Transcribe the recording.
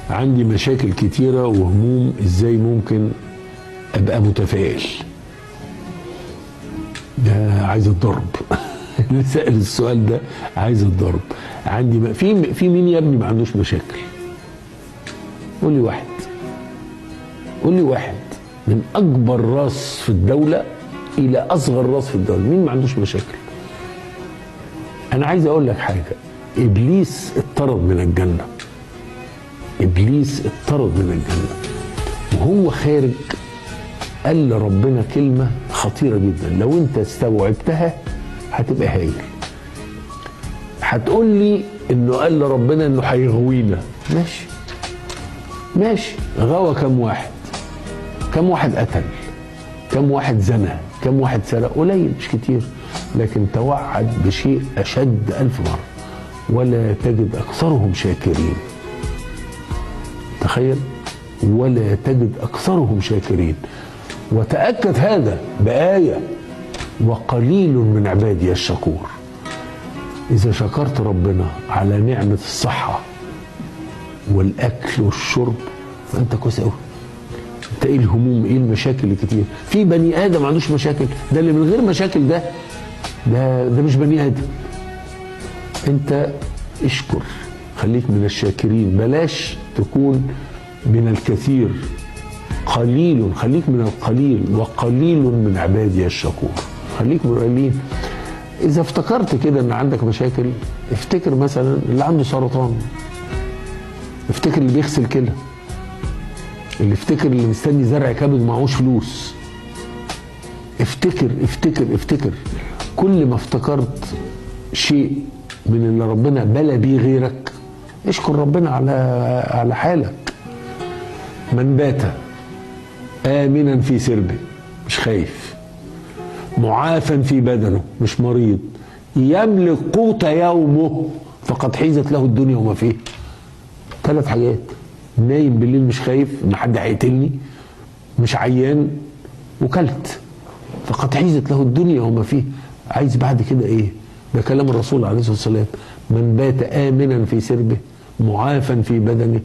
عندي مشاكل كتيرة وهموم، ازاي ممكن ابقى متفائل؟ ده عايز الضرب. اللي سأل السؤال ده عايز الضرب. عندي في مين يا ابني ما عندوش مشاكل؟ قول لي واحد، قول لي واحد من اكبر راس في الدولة الى اصغر راس في الدولة، مين ما عندوش مشاكل؟ انا عايز اقول لك حاجة، ابليس اتطرد من الجنة، ابليس اتطرد من الجنة وهو خارج قال لربنا كلمة خطيرة جدا، لو انت استوعبتها هتبقى هايل. هتقول لي انه قال لربنا انه هيغوينا، ماشي ماشي، غوى كم واحد؟ كم واحد قتل؟ كم واحد زنى؟ كم واحد سرق؟ قليل مش كتير، لكن توعد بشيء اشد 1000 مرة، ولا تجد اكثرهم شاكرين. تخيل، ولا تجد اكثرهم شاكرين. وتأكد هذا بآية، وقليل من عبادي الشكور. إذا شكرت ربنا على نعمة الصحة والأكل والشرب فأنت كويس أوي. أنت إيه الهموم، إيه المشاكل الكتير؟ في بني آدم ما عندوش مشاكل، ده اللي من غير مشاكل ده مش بني آدم. أنت اشكر، خليك من الشاكرين، بلاش تكون من الكثير، قليل، خليك من القليل، وقليل من عبادي الشكور. خليك من القليل. إذا افتكرت كده إن عندك مشاكل، افتكر مثلا اللي عنده سرطان، افتكر اللي بيغسل كلى، اللي مستني زرع كبد ومعهوش فلوس. افتكر افتكر افتكر. كل ما افتكرت شيء من اللي ربنا بلى بيه غيرك، اشكر ربنا على حالك. من بات آمنا في سربه، مش خايف، معافى في بدنه، مش مريض، يملك قوت يومه، فقد حيزت له الدنيا وما فيه. 3 حاجات: نايم بالليل مش خايف ان حد هيقتلني، مش عيان، وكلت، فقد حيزت له الدنيا وما فيه. عايز بعد كده ايه؟ ده كلام الرسول عليه الصلاة والسلام: من بات آمنا في سربه معافى في بدنه.